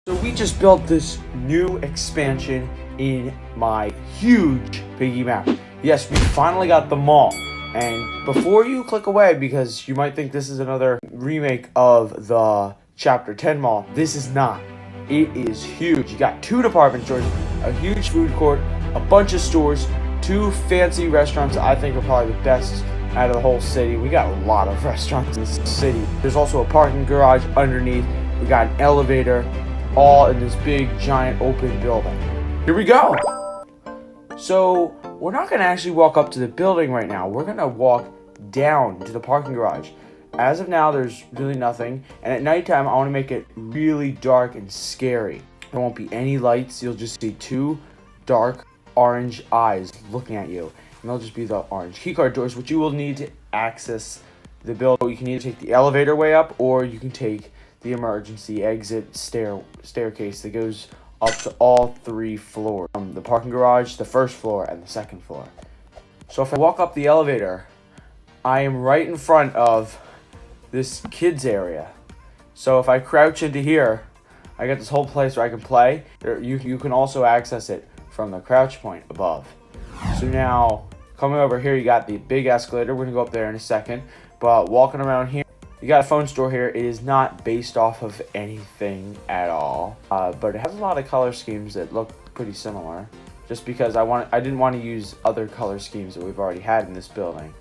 So we just built this new expansion in my huge Piggy map. Yes, we finally got the mall. And before you click away, because you might think this is another remake of the Chapter 10 mall, this is not. It is huge. You got 2 department stores, a huge food court, a bunch of stores, 2 fancy restaurants that I think are probably the best out of the whole city. We got a lot of restaurants in this city. There's also a parking garage underneath. We got an elevator, all in this big, giant, open building. Here we go! So, we're not going to actually walk up to the building right now. We're going to walk down to the parking garage. As of now, there's really nothing. And at nighttime, I want to make it really dark and scary. There won't be any lights. You'll just see 2 dark orange eyes looking at you. And they'll just be the orange keycard doors, which you will need to access the building. You can either take the elevator way up, or you can take the emergency exit staircase that goes up to all 3 floors. The parking garage, the 1st floor, and the 2nd floor. So if I walk up the elevator, I am right in front of this kids area. So if I crouch into here, I get this whole place where I can play. You can also access it from the crouch point above. So now, coming over here, you got the big escalator. We're gonna go up there in a second. But walking around here, you got a phone store here. It is not based off of anything at all, but it has a lot of color schemes that look pretty similar. Just because I didn't want to use other color schemes that we've already had in this building.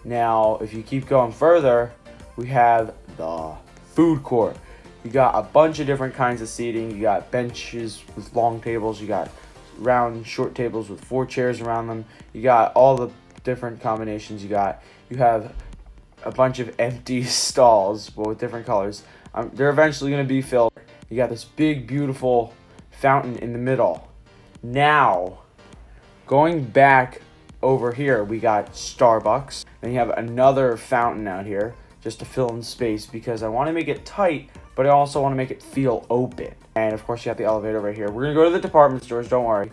Now, if you keep going further, we have the food court. You got a bunch of different kinds of seating. You got benches with long tables. You got round, short tables with 4 chairs around them. You got all the different combinations. You have a bunch of empty stalls, but with different colors. They're eventually going to be filled. You got this big, beautiful fountain in the middle. Now, going back over here, we got Starbucks. Then you have another fountain out here just to fill in space, because I want to make it tight, but I also want to make it feel open. And of course, you got the elevator right here. We're going to go to the department stores, don't worry.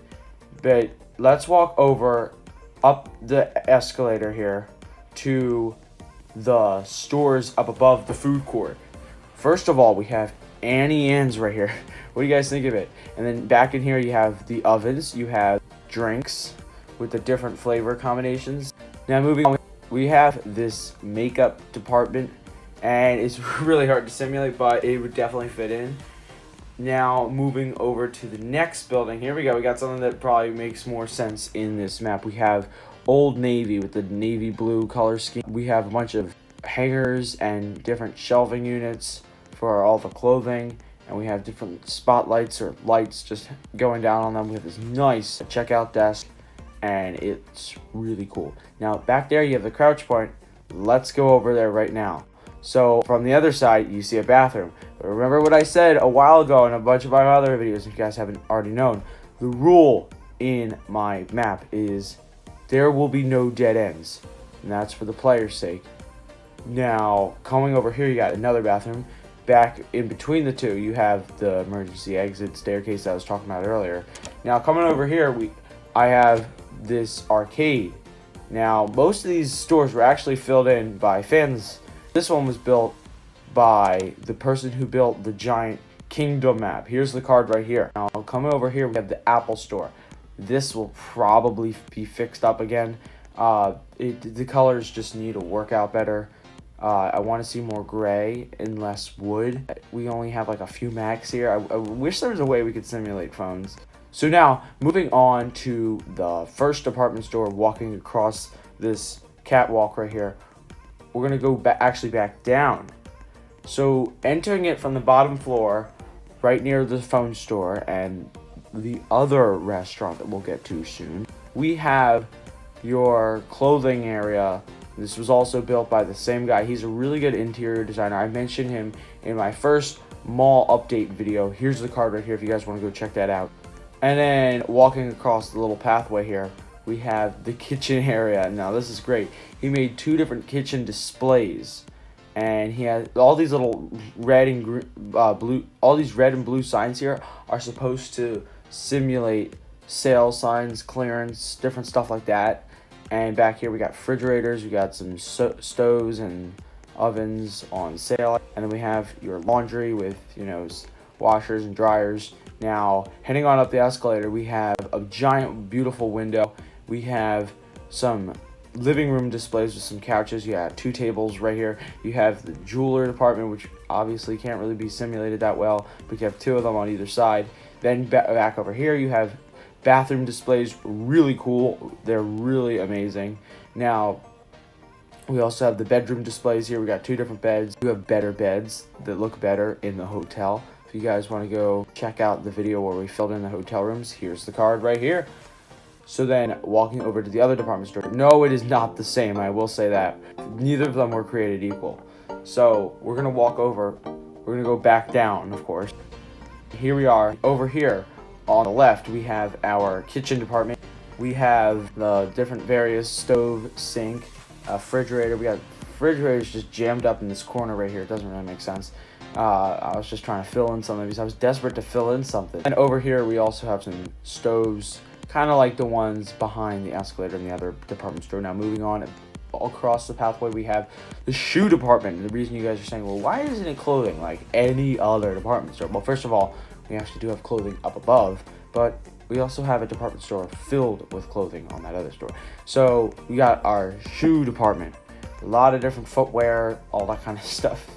But let's walk over up the escalator here to the stores up above the food court. First of all, we have Annie Ann's right here. What do you guys think of it? And then back in here, you have the ovens. You have drinks with the different flavor combinations. Now moving on, we have this makeup department, and it's really hard to simulate, but it would definitely fit in. Now moving over to the next building, here we go. We got something that probably makes more sense in this map. We have Old Navy with the navy blue color scheme. We have a bunch of hangers and different shelving units for all the clothing, and we have different spotlights or lights just going down on them. We have this nice checkout desk, and it's really cool. Now back there you have the crouch point. Let's go over there right now. So from the other side you see a bathroom. But remember what I said a while ago in a bunch of my other videos, if you guys haven't already known. The rule in my map is there will be no dead ends, and that's for the player's sake. Now, coming over here, you got another bathroom. Back in between the 2, you have the emergency exit staircase that I was talking about earlier. Now, coming over here, I have this arcade. Now, most of these stores were actually filled in by fans. This one was built by the person who built the giant Kingdom map. Here's the card right here. Now, coming over here, we have the Apple Store. This will probably be fixed up again. The colors just need to work out better. I want to see more gray and less wood. We only have like a few max here. I wish there was a way we could simulate phones. So now, moving on to the first department store, walking across this catwalk right here. We're going to go back down. So entering it from the bottom floor, right near the phone store and the other restaurant that we'll get to soon, we have your clothing area. This was also built by the same guy. He's a really good interior designer. I mentioned him in my first mall update video. Here's the card right here if you guys want to go check that out. And then walking across the little pathway here, we have the kitchen area. Now this is great. He made 2 different kitchen displays, and he has all these little red and blue. All these red and blue signs here are supposed to simulate sale signs, clearance, different stuff like that. And back here we got refrigerators, we got some stoves and ovens on sale, and then we have your laundry with, washers and dryers. Now, heading on up the escalator, we have a giant, beautiful window. We have some living room displays with some couches. You have 2 tables right here. You have the jeweler department, which obviously can't really be simulated that well, but you have 2 of them on either side. Then back over here, you have bathroom displays. Really cool. They're really amazing. Now, we also have the bedroom displays here. We got 2 different beds. You have better beds that look better in the hotel. If you guys want to go check out the video where we filled in the hotel rooms, here's the card right here. So then, walking over to the other department store. No, it is not the same, I will say that. Neither of them were created equal. So, we're going to walk over. We're going to go back down, of course. Here we are. Over here, on the left, we have our kitchen department. We have the different various stove, sink, refrigerator. We got refrigerators just jammed up in this corner right here. It doesn't really make sense. I was just trying to fill in something because I was desperate to fill in something. And over here, we also have some stoves, kind of like the ones behind the escalator in the other department store. Now, moving on across the pathway, we have the shoe department. And the reason you guys are saying, well, why isn't it clothing like any other department store? Well, first of all, we actually do have clothing up above, but we also have a department store filled with clothing on that other store. So we got our shoe department, a lot of different footwear, all that kind of stuff.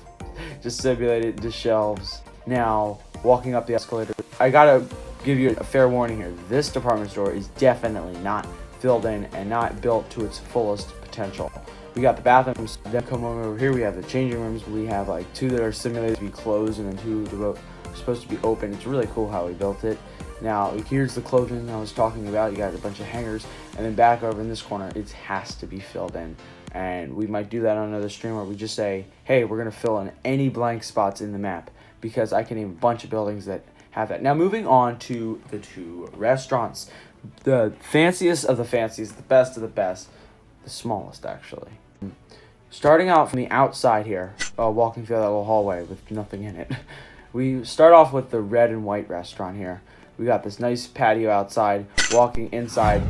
Just simulated the shelves. Now, walking up the escalator, I gotta give you a fair warning here. This department store is definitely not filled in and not built to its fullest potential. We got the bathrooms. Then come over here, we have the changing rooms. We have like 2 that are simulated to be closed and then 2 that are supposed to be open. It's really cool how we built it. Now, here's the clothing I was talking about. You got a bunch of hangers, and then back over in this corner, it has to be filled in. And we might do that on another stream where we just say, hey, we're going to fill in any blank spots in the map, because I can name a bunch of buildings that have that. Now, moving on to the 2 restaurants. The fanciest of the fanciest, the best of the best, the smallest, actually. Starting out from the outside here, walking through that little hallway with nothing in it, we start off with the red and white restaurant here. We got this nice patio outside. Walking inside,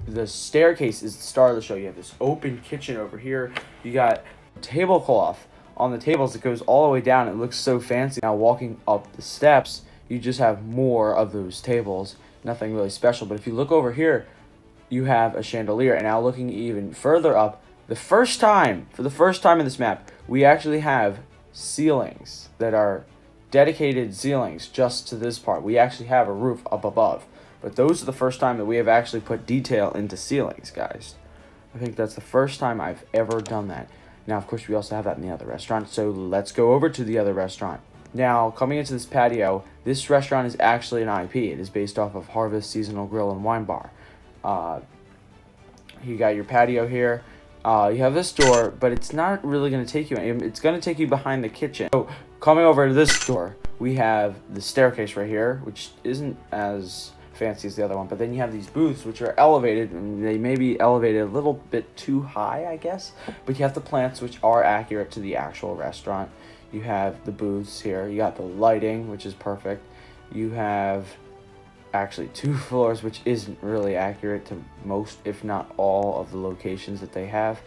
the staircase is the star of the show. You have this open kitchen over here. You got tablecloth on the tables that goes all the way down. It looks so fancy. Now, walking up the steps, you just have more of those tables. Nothing really special. But if you look over here, you have a chandelier. And now looking even further up, for the first time in this map, we actually have ceilings that are dedicated ceilings just to this part. We actually have a roof up above. But those are the first time that we have actually put detail into ceilings, guys. I think that's the first time I've ever done that. Now, of course, we also have that in the other restaurant. So let's go over to the other restaurant. Now, coming into this patio, this restaurant is actually an IP. It is based off of Harvest Seasonal Grill and Wine Bar. You got your patio here. You have this door, but it's not really going to take you. It's going to take you behind the kitchen. So, coming over to this door, we have the staircase right here, which isn't as fancy as the other one. But then you have these booths, which are elevated, and they may be elevated a little bit too high, I guess. But you have the plants, which are accurate to the actual restaurant. You have the booths here. You got the lighting, which is perfect. You have actually 2 floors, which isn't really accurate to most, if not all, of the locations that they have.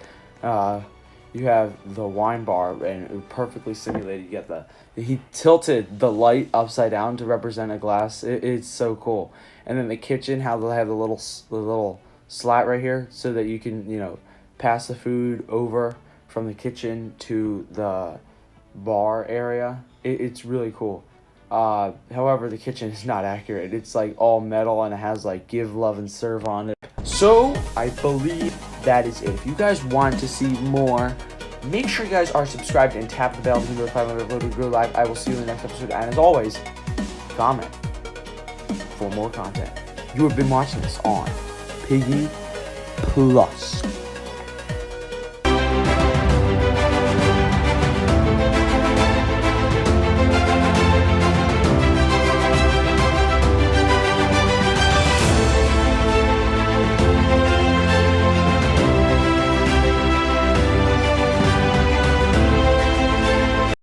You have the wine bar, and it perfectly simulated. You got he tilted the light upside down to represent a glass. It's so cool. And then the kitchen, how they'll have the little slat right here so that you can, pass the food over from the kitchen to the bar area. It's really cool. However, the kitchen is not accurate. It's like all metal, and it has like give, love, and serve on it. So I believe that is it. If you guys want to see more, make sure you guys are subscribed and tap the bell to be notified when I upload and go live. I will see you in the next episode. And as always, comment for more content. You have been watching this on Piggy Plus.